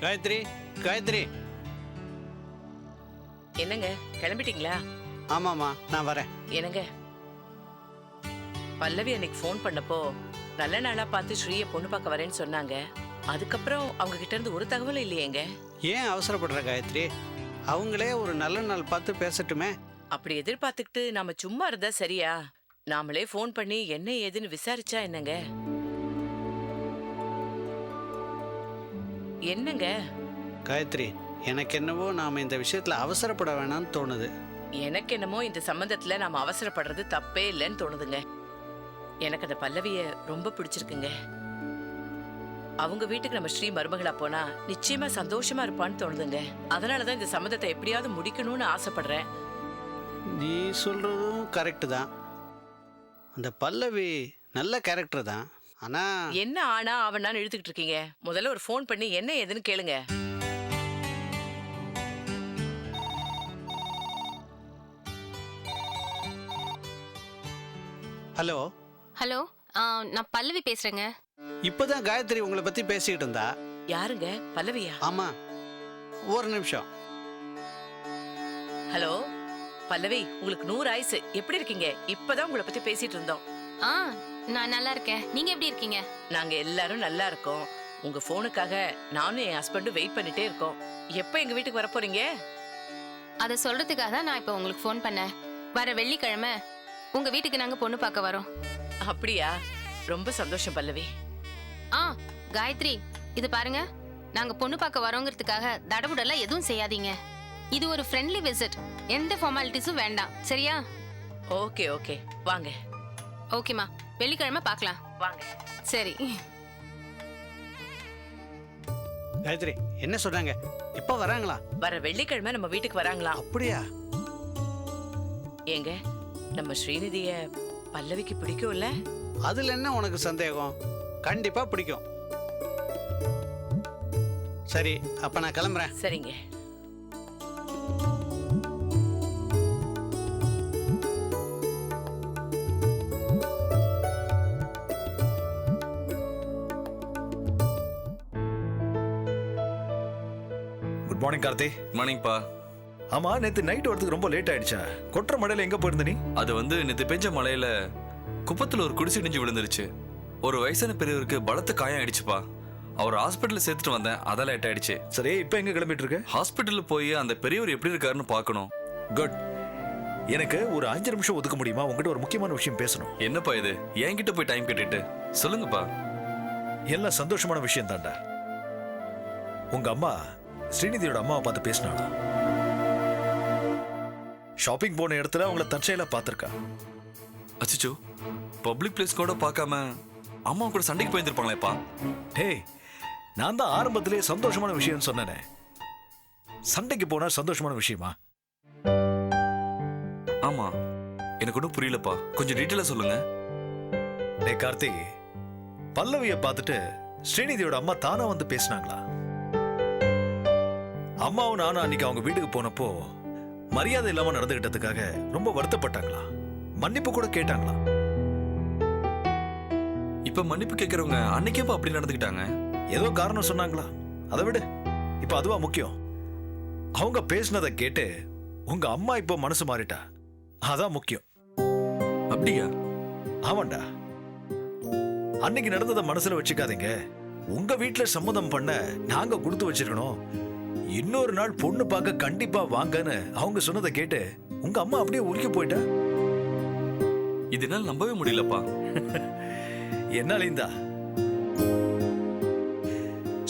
காயத்ரி, காயத்ரி. என்னங்க கிளம்பிட்டீங்களா? ஆமாம்மா, நான் வரேன். என்னங்க பல்லவி அன்னைக்கு ஃபோன் பண்ணப்போ நல்ல நாளா பார்த்து ஸ்ரீயை பொண்ணு பார்க்க வரேன்னு சொன்னாங்க. அதுக்கப்புறம் அவங்க கிட்ட இருந்து ஒரு தகவலும் இல்லையேங்க. ஏன் அவசரப்படுற காயத்ரி? அவங்களே ஒரு நல்ல நாள் பார்த்து பேசட்டுமே. அப்படி எதிர்பார்த்துக்கிட்டு நாம சும்மா இருந்தா சரியா? நாமளே ஃபோன் பண்ணி என்ன ஏதுன்னு விசாரிச்சா என்னங்க? என்னங்க காயத்ரி, எனக்கு என்னவோ நாம இந்த விஷயத்துல அவசரப்பட வேணாம்னு தோணுது. எனக்கு என்னமோ இந்த சம்பந்தத்துல நாம அவசரப்படுறது தப்பே இல்லைன்னு தோணுதுங்க. எனக்கு அந்த பல்லவிய ரொம்ப பிடிச்சிருக்குங்க. அவங்க வீட்டுக்கு நம்ம ஸ்ரீ மருமகளா போனா நிச்சயமா சந்தோஷமா இருப்பான்னு தோணுதுங்க. அதனாலதான் இந்த சம்மந்தத்தை எப்படியாவது முடிக்கணும்னு ஆசைப்படுறேன். நீ சொல்றதும் கரெக்டு தான். அந்த பல்லவி நல்ல கேரக்டர் தான். ஆனா என்ன ஆனா அவன் இழுத்துக்கிட்டு இருக்கீங்க? முதல்ல ஒரு ஃபோன் பண்ணி என்ன ஏதுன்னு கேளுங்க. ஹலோ ஹலோ, நான் பல்லவி பேசுறேங்க. இப்பதான் காயத்ரி உங்களை பத்தி பேசிக்கிட்டு இருந்தா. யாருங்க? பல்லவியா? ஆமா, ஒரு நிமிஷம். ஹலோ பல்லவி, உங்களுக்கு 100 ஆயுசு. எப்படி இருக்கீங்க? இப்பதான் உங்களை பத்தி பேசிட்டு இருந்தோம். நான் நல்லா இருக்கேன். நீங்க எப்படி இருக்கீங்க? நாங்க எல்லாரும் நல்லா இருக்கோம். உங்க போனுக்காக நானும் என் ஹஸ்பண்டும் வெயிட் பண்ணிட்டே இருக்கோம். எப்ப எங்க வீட்டுக்கு வர போறீங்க? அதை சொல்றதுக்காக தான் நான் இப்ப உங்களுக்கு ஃபோன் பண்ணேன். வர வெள்ளிக்கிழமை உங்க வீட்டுக்கு நாங்க பொண்ணு பார்க்க வரோம். அப்படியா? ரொம்ப சந்தோஷம் பல்லவி. காயத்ரி, இது பாருங்க, நாங்க பொண்ணு பார்க்க வரோங்கிறதுக்காக தடபுடலாம் எதுவும் செய்யாதீங்க. இது ஒரு ஃப்ரெண்ட்லி விசிட். எந்த ஃபார்மாலிட்டிஸும் வேண்டாம், சரியா? ஓகே ஓகே, வாங்க. ஓகேமா, வெள்ளிக்கிழமை பார்க்கலாம். வாங்க. சரி. காயத்ரி, என்ன சொல்றாங்க? இப்ப வராங்களா? வர வெள்ளிக்கிழமை நம்ம வீட்டுக்கு வராங்களா? அப்படியா? ஏங்க, நம்ம ஸ்ரீநிதிய பல்லவிக்கு பிடிக்கும்ல? அதுல என்ன உனக்கு சந்தேகம்? கண்டிப்பா பிடிக்கும். சரி, அப்ப நான் கிளம்புறேன். சரிங்க. Good morning Karthi. மார்னிங்ப்பா. ஆமா, நேத்து நைட் வரதுக்கு ரொம்ப லேட் ஆயிடுச்சா? கொற்ற மழையில எங்க போயிருந்த நீ? அது நேத்து பெஞ்ச மழையில குப்பத்துல ஒரு குடிசை இடிஞ்சு விழுந்துருச்சு. ஒரு வயசான பெரியவருக்கு பலத்த காயம் ஆயிடுச்சுப்பா. அவர் ஹாஸ்பிட்டல்ல சேர்த்துட்டு வந்தேன், அதான் லேட் ஆயிடுச்சு. சரி, இப்ப எங்க கிளம்பிட்டு இருக்க? ஹாஸ்பிட்டல்ல போய் அந்த பெரியவர் எப்படி இருக்காருன்னு பார்க்கணும். குட். எனக்கு ஒரு 5 நிமிஷம் ஒதுக்க முடியுமா? உங்ககிட்ட ஒரு முக்கியமான விஷயம் பேசணும். என்னப்பா இது? என்கிட்ட போய் டைம் கேட்டுட்டு சொல்லுங்கப்பா. எல்லாம் சந்தோஷமான விஷயம் தான்டா. உங்க அம்மா ஸ்ரீநிதியோட அம்மாவை பார்த்து பேசினாளா? ஷாப்பிங் போன இடத்துல அவங்கள தற்செயலா பார்த்திருக்கா. அச்சோ, பப்ளிக் பிளேஸ் கூட பார்க்காம அம்மா கூட சண்டைக்கு போயிருந்திருப்பாங்களேப்பா. டேய், நான் தான் ஆரம்பத்திலே சந்தோஷமான விஷயம் சொன்னேனே. சண்டைக்கு போனா சந்தோஷமான விஷயமா? ஆமா, எனக்கு ஒன்றும் புரியலப்பா. கொஞ்சம் டீட்டெயிலா சொல்லுங்க. டே கார்த்திக், பல்லவிய பார்த்துட்டு ஸ்ரீநிதியோட அம்மா தானா வந்து பேசினாங்களா? அம்மாவும் நானும் அன்னைக்கு அவங்க வீட்டுக்கு போனப்போ மரியாதை இல்லாம நடந்துகிட்டதுக்காக ரொம்ப வருத்தப்பட்டாங்களா? மன்னிப்பு கூட கேட்டாங்களா? இப்ப மன்னிப்பு கேட்கறவங்க அன்னைக்கேப்பா அப்படி நடந்துக்கிட்டாங்க? ஏதோ காரணம் சொன்னாங்களா? அதை விடு, இப்ப அதுவா முக்கியம். அவங்க பேசினதை கேட்டு உங்க அம்மா இப்ப மனசு மாறிட்டா, அதான் முக்கியம். அப்படியா? ஆமாண்டா. அன்னைக்கு நடந்ததை மனசுல வச்சுக்காதீங்க. உங்க வீட்டுல சம்மதம் பண்ண நாங்க கொடுத்து வச்சிருக்கணும். இன்னொரு நாள் பொண்ணு பார்க்க கண்டிப்பா வாங்கன்னு அவங்க சொன்னதை கேட்டு உங்க அம்மா அப்படியே உருக்கி போயிட்டா. இதனால நம்பவே முடியலப்பா. என்னாலிந்தா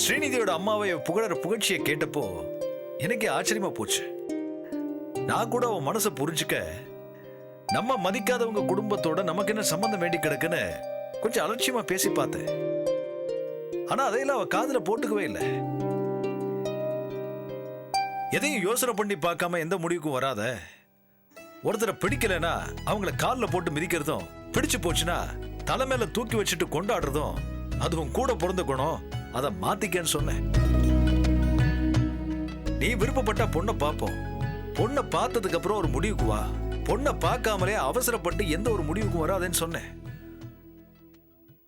ஸ்ரீநிதியோட அம்மாவை புகழற புகழ்ச்சியை கேட்டப்போ எனக்கே ஆச்சரியமா போச்சு. நான் கூட அவன் மனசை புரிஞ்சுக்க, நம்ம மதிக்காதவங்க குடும்பத்தோட நமக்கு என்ன சம்பந்தம் வேண்டி கிடக்குன்னு கொஞ்சம் அலட்சியமா பேசி பார்த்தேன். ஆனா அதையெல்லாம் அவ காதுல போட்டுக்கவே இல்லை. எதையும் யோசனை பண்ணி பார்க்காம எந்த முடிவுக்கும் வராத. ஒருத்தரை பிடிக்கலன்னா அவங்கள காலில் போட்டு மிதிக்கிறதும், பிடிச்சு போச்சுன்னா தலைமையில தூக்கி வச்சுட்டு கொண்டாடுறதும் அதுவும் கூட பிறந்த குணம். அதை மாத்திக்கன்னு சொன்னேன். நீ விருப்பப்பட்ட பொண்ணை பார்ப்போம். பொண்ணை பார்த்ததுக்கு அப்புறம் ஒரு முடிவுக்கு வா. பொண்ணை பார்க்காமலே அவசரப்பட்டு எந்த ஒரு முடிவுக்கும் வராதுன்னு சொன்னேன்.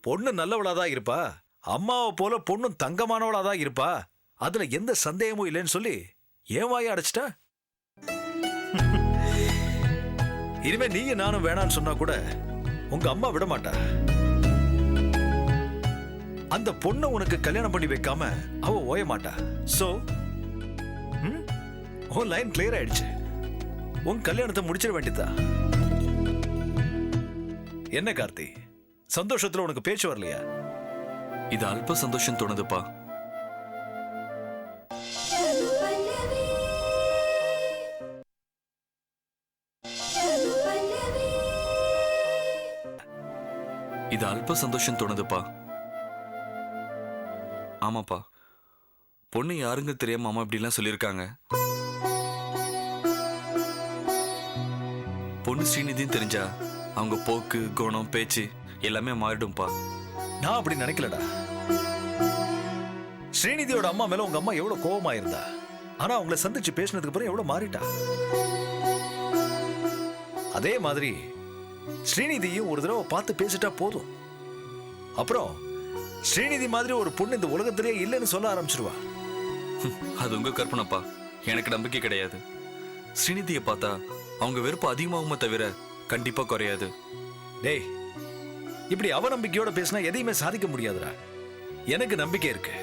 பொண்ணு நல்லவளாதான் இருப்பா. அம்மாவை போல பொண்ணும் தங்கமானவளாதான் இருப்பா. அதுல எந்த சந்தேகமும் இல்லைன்னு சொல்லி ஏன் வாயை அடைச்சிட்டா? இனிமே நீங்க நானும் வேணான்னு சொன்னா கூட உங்க அம்மா விட மாட்டா. அந்த பொண்ணை உனக்கு கல்யாணம் பண்ணி வைக்காம அவ ஓய மாட்டா. சோ உன் லைன் கிளியர் ஆயிடுச்சு. உன் கல்யாணத்தை முடிச்சிட வேண்டியதா. என்ன கார்த்தி, சந்தோஷத்துல உனக்கு பேச்சு வரலையா? இது அல்ப சந்தோஷம் தோணுதுப்பா. இது அல்ப சந்தோஷம் தோணுதுப்பா. ஆமாப்பா, பொண்ணு யாருங்க தெரியாம அம்மா இப்படிலாம் சொல்லியிருக்காங்க. பொண்ணு ஸ்ரீநிதின்னு தெரிஞ்சா அவங்க போக்கு, குணம், பேச்சு எல்லாமே மாறிடும்பா. நான் அப்படி நினைக்கலடா. ஸ்ரீநிதியோட அம்மா மேல உங்க அம்மா எவ்வளவு கோபமா இருந்தா, ஆனா அவங்கள சந்திச்சு பேசினதுக்கு அப்புறம் எவ்வளவு மாறிட்டா. அதே மாதிரி ஸ்ரீநிதியும் ஒரு தடவை பார்த்து பேசிட்டா போதும். அப்புறம் ஸ்ரீநிதி மாதிரி ஒரு பொண்ணு இந்த உலகத்திலே இல்லைன்னு சொல்ல ஆரம்பிச்சிருவா. அது உங்க கற்பனைப்பா, எனக்கு நம்பிக்கை கிடையாது. ஸ்ரீநிதியை பார்த்தா அவங்க வெறுப்பு அதிகமாகுமே தவிர கண்டிப்பா குறையாது. டேய், இப்படி அவநம்பிக்கையோட பேசினா எதையுமே சாதிக்க முடியாதுடா. எனக்கு நம்பிக்கை இருக்கு.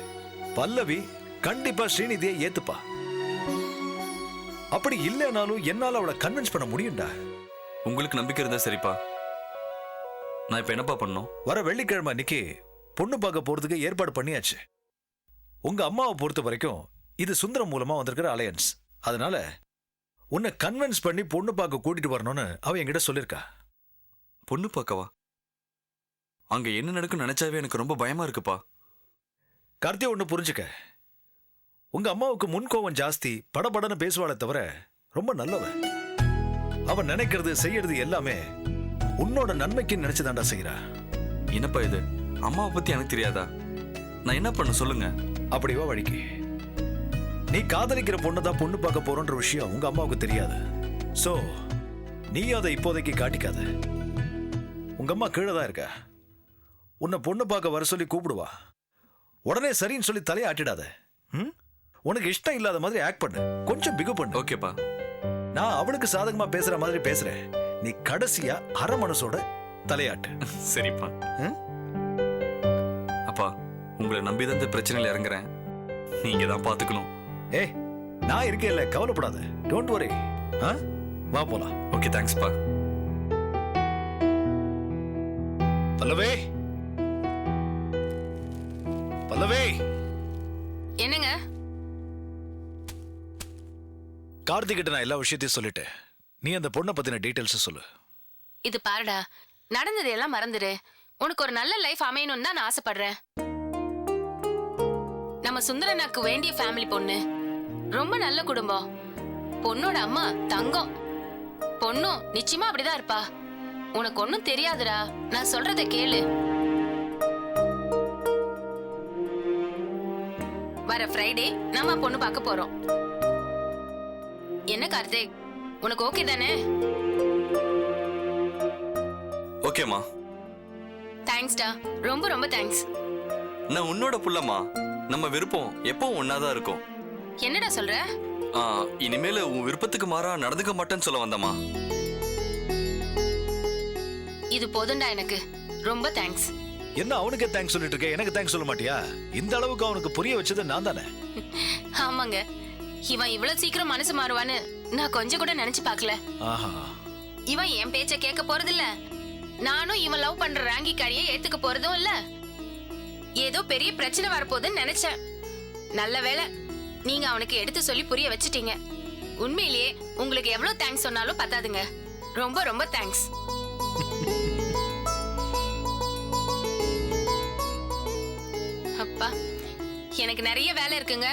பல்லவி கண்டிப்பா ஸ்ரீநிதியை ஏத்துப்பா. அப்படி இல்லைனாலும் என்னால அவளை கன்வின்ஸ் பண்ண முடியும்டா. உங்களுக்கு நம்பிக்கை இருந்தா சரிப்பா. நான் இப்ப என்னப்பா பண்ணணும்? வர வெள்ளிக்கிழமை அன்னைக்கு பொண்ணு பார்க்க போறதுக்கு ஏற்பாடு பண்ணியாச்சு. உங்க அம்மாவை பொறுத்த வரைக்கும் இது சுந்தரம் மூலமா வந்திருக்கிற அலையன்ஸ். அதனால உன்னை கன்வின்ஸ் பண்ணி பொண்ணு பார்க்க கூட்டிட்டு வரணும்னு அவ என்கிட்ட சொல்லிருக்கா. பொண்ணு பார்க்கவா? அங்க என்ன நடக்கும் நினைச்சாவே எனக்கு ரொம்ப பயமா இருக்குப்பா. கார்த்தி, ஒண்ணு புரிஞ்சுக்க. உங்க அம்மாவுக்கு முன்கோவம் ஜாஸ்தி, படபடன்னு பேசுவாளே தவிர ரொம்ப நல்லவன். அவன் நினைக்கிறது செய்யறது எல்லாமே உன்னோட நன்மைக்கு நினைச்சுதான்டா செய்யறா. என்னப்பா இது? அம்மாவை பத்தி எனக்கு தெரியாதா? நான் என்ன பண்ண சொல்லுங்க. அப்படிவா வழிக்கு. நீ காதலிக்கிற பொண்ணு தான் பொண்ணு பார்க்க போறோன்ற விஷயம் உங்க அம்மாவுக்கு தெரியாது. சோ நீ அதை இப்போதைக்கு காட்டிக்காத. உங்க அம்மா கீழே தான் இருக்க. உன்னை பொண்ணு பார்க்க வர சொல்லி கூப்பிடுவா. உடனே சரின்னு சொல்லி தலையை ஆட்டிடாத. உனக்கு இஷ்டம் இல்லாத மாதிரி ஆக்ட் பண்ணு. கொஞ்சம் பிகு பண்ணு. ஓகேப்பா. நான் அவளுக்கு சாதகமா பேசுற மாதிரி பேசுறேன். நீ கடைசியா அரை மனசோட தலையாட்டு. சரிப்பா. அப்பா, உங்களை நம்பிதான் இந்த பிரச்சனையில இறங்குறேன். நீங்க தான் பாத்துக்கணும். ஏய், நான் இருக்கேன் இல்ல, கவலைப்படாத. Don't worry. வா போலாம். ஓகே, தேங்க்ஸ்ப்பா. பல்லவே, பல்லவே. என்னங்க? கார்த்திக் கிட்ட நான் எல்லா விஷயத்தையும் சொல்லிட்டேன். நீ அந்த பொண்ணை பத்தின டீடைல்ஸ் சொல்லு. இது பாருடா, நடந்தது எல்லாம் மறந்துடு. உனக்கு ஒரு நல்ல லைஃப் அமையணும்னு தான் நான் ஆசைப்படுறேன். நம்ம சுந்தரனாக்கு வேண்டிய ஃபேமிலி பொண்ணு, ரொம்ப நல்ல குடும்பம். பொண்ணோட அம்மா தங்கம். பொண்ணும் நிச்சயமா அப்படிதான் இருப்பா. உனக்கு ஒன்னும் தெரியாதுடா, நான் சொல்றத கேளு. வர ஃப்ரைடே நாம பொண்ணு பார்க்க போறோம். என்ன கார்த்திக், உனக்கு ஓகே தானே? ஓகேம்மா. தேங்க்ஸ்டா, ரொம்ப ரொம்ப தேங்க்ஸ். நான் உன்னோட புள்ளம்மா. நம்ம விருப்பம் எப்பவும் ஒன்னாதான் இருக்கும். என்னடா சொல்ற? இனிமேல உன் விருப்பத்துக்கு மாறா நடந்துக்க மாட்டேன்னு சொல்ல வந்தம்மா. இது போதும்டா எனக்கு. ரொம்ப தேங்க்ஸ். என்ன அவனுக்கே தேங்க்ஸ் சொல்லிட்டு இருக்க, எனக்கு தேங்க்ஸ் சொல்ல மாட்டியா? இந்த அளவுக்கு அவனுக்கு புரிய வச்சது நான் தானே. ஆமாங்க, இவன் இவ்வளவு சீக்கிரம் மனசு மாறுவான்னு நான் கொஞ்சம் கூட நினைச்சு பார்க்கல. ஆஹா. இவன் என் பேச்ச கேட்க போறது இல்ல, நானும் இவன் லவ் பண்ற ராங்கி காரியை ஏத்துக்க போறதும் இல்ல. ஏதோ பெரிய பிரச்சனை வரப்போகுதுன்னு நினைச்சேன். நல்ல வேளை நீங்க அவனுக்கு எடுத்து சொல்லி புரிய வச்சிட்டீங்க. உண்மையிலேயே உங்களுக்கு எவ்வளவு தேங்க்ஸ் சொன்னாலும் பத்தாதுங்க. ரொம்ப ரொம்ப தேங்க்ஸ். அப்பா, எனக்கு நிறைய வேலை இருக்குங்க.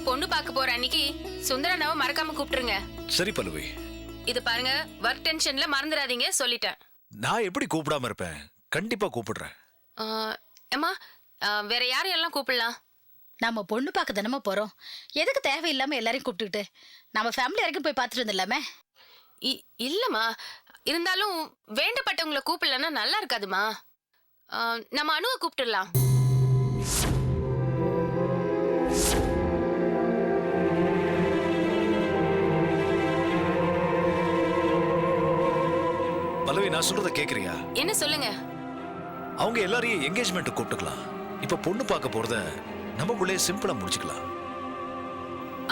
பொண்ணு பார்க்க போற அன்னைக்கு சுந்தரனாவை மறக்காம கூப்பிட்டுருங்க. சரி பல்லவி. இது பாருங்க, ஒர்க் டென்ஷன்ல மறந்துடாதீங்க, சொல்லிட்டேன். நான் எப்படி கூப்பிடாம இருப்பேன்? கண்டிப்பா கூப்பிடுறேன். அம்மா, வேற யாரையெல்லாம் கூப்பிடலாம்? நம்ம பொண்ணு பார்க்க தானமா போறோம். எதுக்கு தேவையில்லாம எல்லாரையும் கூப்பிட்டுக்கிட்டு? நம்ம ஃபேமிலி வரைக்கும் போய் பார்த்துட்டு வந்துடலாமே. இல்லம்மா, இருந்தாலும் வேண்டப்பட்டவங்களை கூப்பிடலன்னா நல்லா இருக்காதுமா. நம்ம அணுவை கூப்பிட்டுடலாம். நான் சொல்றத கேக்குறியா? என்ன சொல்லுங்க. அவங்க எல்லாரையும் என்கேஜ்மெண்ட் கூப்பிட்டுக்கலாம். இப்ப பொண்ணு பார்க்க போறத நமக்குள்ளே சிம்பிளா முடிச்சுக்கலாம்.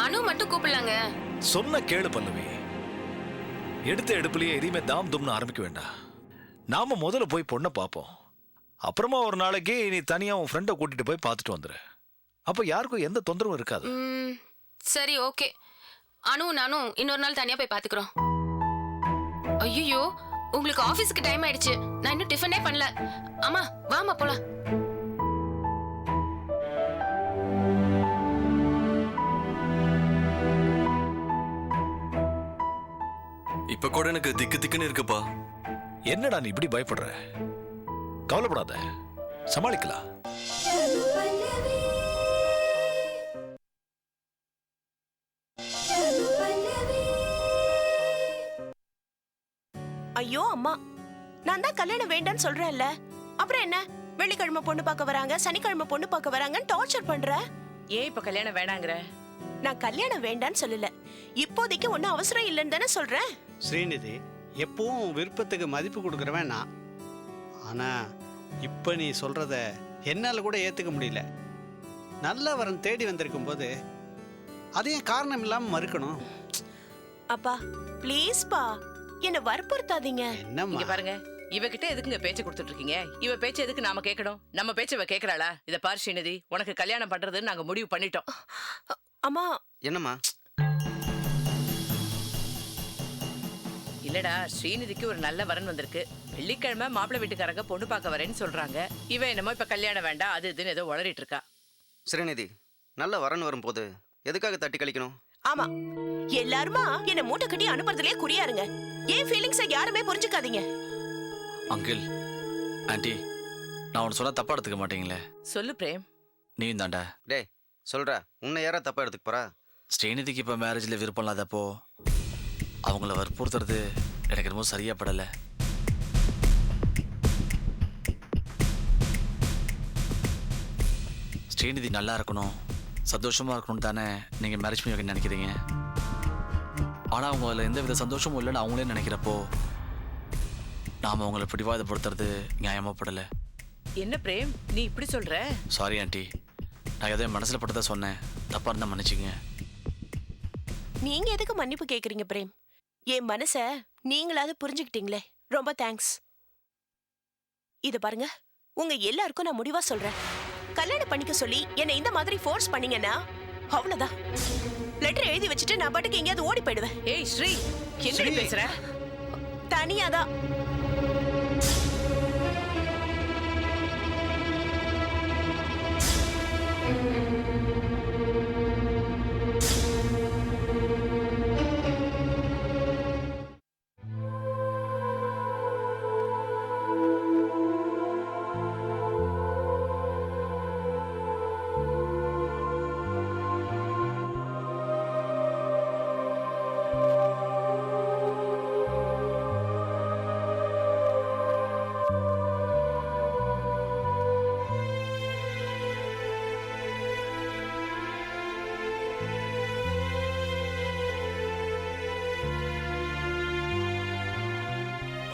அனு மட்டும் கூப்பிடலாங்க. சொன்ன கேளு பல்லவி. எடுத்த எடுப்புலயே எதையுமே தாம் தும்னு ஆரம்பிக்க வேண்டாம். நாம முதல்ல போய் பொண்ணை பார்ப்போம். அப்புறமா ஒரு நாளைக்கு நீ தனியா உன் ஃப்ரெண்டை கூட்டிட்டு போய் பார்த்துட்டு வந்துரு. அப்ப யாருக்கும் எந்த தொந்தரவும் இருக்காது. சரி, ஓகே. அனு நானும் இன்னொரு நாள் தனியா போய் பாத்துக்கிறோம். ஐயோ, உங்களுக்கு ஆபீஸ்க்கு டைம் ஆயிடுச்சு. நான் இன்னும் டிஃபனே பண்ணல. அம்மா வாமா போலாம். இப்ப கூட எனக்கு திக்கு திக்குன்னு இருக்குப்பா. என்னடா நீ இப்படி பயப்படுற? கவலைப்படாத, சமாளிக்கலாம். ஐயோ அம்மா, நான் தான் கல்யாணம் வேண்டான்னு சொல்றேன்ல. அப்புறம் என்ன, வெள்ளிக்கிழமை பொண்ணு பார்க்க வராங்க, சனிக்கிழமை பொண்ணு பார்க்க வராங்கன்னு டார்ச்சர் பண்ற. ஏன் இப்ப கல்யாணம் வேணாங்கிற? நான் கல்யாணம் வேண்டான்னு சொல்லல, இப்போதைக்கு ஒன்னும் அவசரம் இல்லைன்னு தானே சொல்றேன். ஸ்ரீநிதி, எப்பவும் விருப்பத்துக்கு மதிப்பு கொடுக்குறவன் நான். ஆனா இப்ப நீ சொல்றத என்னால கூட ஏத்துக்க முடியல. நல்ல வரன் தேடி வந்திருக்கும் போது அதையும் காரணம் இல்லாம மறுக்கணும். அப்பா ப்ளீஸ் பா, என்ன வற்புறுத்தாதீங்க. என்னம்மா இங்க பாருங்க, இவகிட்ட எதுக்குங்க பேச்ச கொடுத்துட்டு இருக்கீங்க? இவ பேச்ச எதுக்கு நாம கேட்கணும்? நம்ம பேச்ச இவ கேக்குறாளா? இத பாரு ஸ்ரீநிதி, உனக்கு கல்யாணம் பண்றதுன்னு நாங்க முடிவு பண்ணிட்டோம். அம்மா. என்னம்மா? இல்லடா, ஸ்ரீநிதிக்கு ஒரு நல்ல வரன் வந்திருக்கு. வெள்ளிக்கிழமை மாப்பிள்ளை வீட்டுக்காரங்க பொண்ணு பார்க்க வரேன்னு சொல்றாங்க. இவ என்னமோ இப்ப கல்யாணம் வேண்டாம் அது இதுன்னு ஏதோ உளறிட்டு இருக்கா. ஸ்ரீநிதி, நல்ல வரன் வரும்போது எதுக்காக தட்டி கழிக்கணும்? ஆமா, எல்லாருமா என்ன மூட்டை கட்டி அனுப்புறதுலயே குறியாருங்க. ஏன் ஃபீலிங்ஸை யாருமே புரிஞ்சுக்காதீங்க. அங்கிள், ஆண்டி, நான் உன்னை சொன்னா தப்பா எடுத்துக்க மாட்டீங்களே? சொல்லு பிரேம். நீ தாண்டா. டேய் சொல்ற, உன்னை யாரா தப்பா எடுத்துக்க போறா? ஸ்ரீநிதிக்கு இப்போ மேரேஜில் விருப்பம் இல்லாதப்போ அவங்கள வற்புறுத்துறது எனக்கு ரொம்ப சரியா படலை. ஸ்ரீநிதி நல்லா இருக்கணும், சந்தோஷமா இருக்கணும் தானே நீங்கள் மேரேஜ் பண்ணி வைக்க நினைக்கிறீங்க. ஆனால் அவங்க அதில் எந்த வித சந்தோஷமும் இல்லைன்னு அவங்களே நினைக்கிறப்போ நாம் அவங்கள பிடிவாதப்படுத்துறது நியாயமாக படலை. என்ன பிரேம் நீ இப்படி சொல்ற? சாரி ஆண்டி, நான் எதோ மனசில் பட்டதா சொன்னேன், தப்பாக இருந்தால் மன்னிச்சிங்க. நீங்க எதுக்கு மன்னிப்பு கேக்குறீங்க பிரேம்? என் மனச நீங்களாவது புரிஞ்சுக்கிட்டீங்களே, ரொம்ப தேங்க்ஸ். இத பாருங்க, உங்க எல்லாருக்கும் நான் முடிவா சொல்றேன். கல்யாணம் பண்ணிக்க சொல்லி என்னை இந்த மாதிரி ஃபோர்ஸ் பண்ணீங்கன்னா அவ்வளவுதான். லெட்டர் எழுதி வச்சுட்டு நான் பாட்டுக்கு எங்கேயாவது ஓடி போயிடுவேன். ஏய் ஸ்ரீ, என்ன பேசுற? தனியாதான்.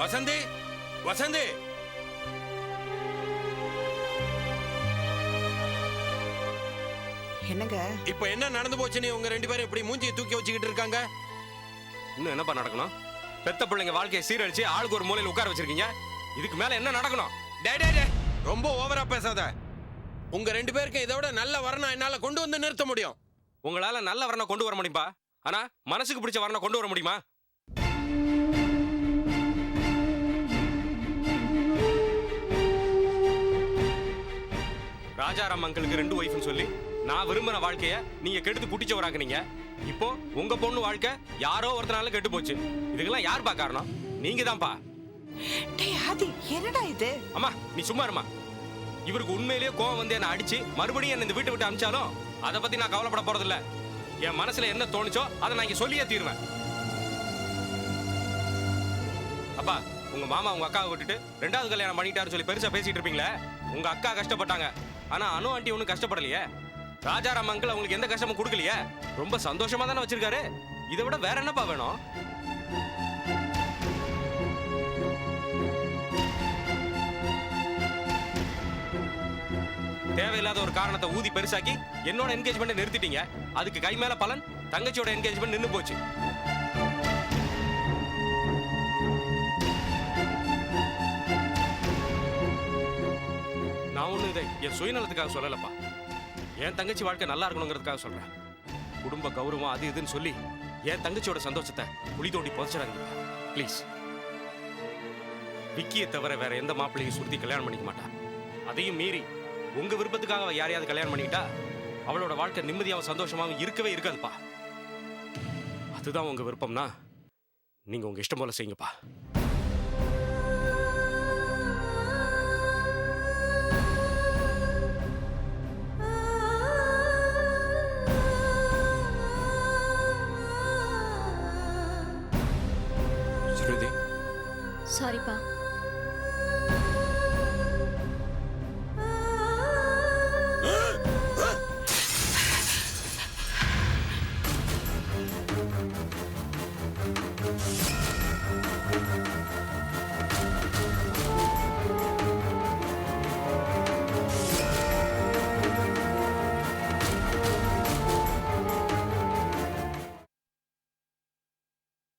வசந்தி, வசந்தி, என்னங்க இப்ப என்ன நடந்து போச்சுன்னு உங்க ரெண்டு பேரும் இப்படி மூஞ்சியை தூக்கி வச்சுக்கிட்டு இருக்காங்க? இன்னும் என்னப்பா நடக்கணும்? பெத்த பிள்ளைங்க வாழ்க்கையை சீரழிச்சு ஆளுக்கு ஒரு மூலையில் உட்கார வச்சிருக்கீங்க. இதுக்கு மேல என்ன நடக்கணும்? ரொம்ப ஓவரா பேசாத. உங்க ரெண்டு பேருக்கு இதை விட நல்ல வரணும் என்னால கொண்டு வந்து நிறுத்த முடியும். உங்களால நல்ல வரனை கொண்டு வர முடியும்பா, ஆனா மனசுக்கு பிடிச்ச வரனை கொண்டு வர முடியுமா? ராஜாராம் அங்கிளுக்கு 2 ஒய்ஃப்னு சொல்லி நான் விரும்பின வாழ்க்கைய நீங்க கெடுத்து குட்டிச்சவராக்குனீங்க. இப்போ உங்க பொண்ணு வாழ்க்கை யாரோ ஒருத்தனால கெட்டு போச்சு. இதுக்கெல்லாம் யாருப்பா காரணம்? நீங்க தான்ப்பா. என்னடா இது? அம்மா நீ சும்மா இருமா. இவருக்கு உண்மையிலேயே கோவம் வந்து என்ன அடிச்சு மறுபடியும் என்ன இந்த வீட்டை விட்டு அனுப்பிச்சாலும் அதை பத்தி நான் கவலைப்பட போறதில்ல. என் மனசுல என்ன தோணுச்சோ அதை நான் இங்க சொல்லியே தீருவேன். அப்பா, உங்க மாமா உங்க அக்காவை விட்டுட்டு 2வது கல்யாணம் பண்ணிட்டாருன்னு சொல்லி பெருசா பேசிட்டு இருப்பீங்களே. உங்க அக்கா கஷ்டப்பட்டாங்க, ஆனா அனு ஆண்டி ஒன்னும் கஷ்டப்படலையே. ராஜாராம் அங்கிள் அவங்களுக்கு எந்த கஷ்டமும் கொடுக்கலையே. ரொம்ப சந்தோஷமா தானே வச்சிருக்காரு. இதை விட வேற என்னப்பா வேணும்? தேவையில்லாத ஒரு காரணத்தை ஊதி பெருசாக்கி என்னோட என்கேஜ்மெண்ட் நிறுத்திட்டீங்க. அதுக்கு கை மேல பலன் தங்கச்சியோட என்கேஜ்மெண்ட் நின்னு போச்சு. நான் ஒண்ணு இதை என் சுயநலத்துக்காக சொல்லலப்பா. என் தங்கச்சி வாழ்க்கை நல்லா இருக்கணுங்கிறதுக்காக சொல்றேன். குடும்ப கௌரவம் அது இதுன்னு சொல்லி என் தங்கச்சியோட சந்தோஷத்தை குழி தோண்டி புதைச்சிடாதீங்கப்பா ப்ளீஸ். விக்கியை தவிர வேற எந்த மாப்பிள்ளையும் சுருதி கல்யாணம் பண்ணிக்க மாட்டா. அதையும் மீறி உங்க விருப்பத்துக்காக அவ யாரையாவது கல்யாணம் பண்ணிக்கிட்டா அவளோட வாழ்க்கை நிம்மதியாகவும் சந்தோஷமாகவும் இருக்கவே இருக்காதுப்பா. அதுதான் உங்க விருப்பம்னா நீங்க உங்க இஷ்டம் போல செய்யுங்கப்பா. சாரிப்பா.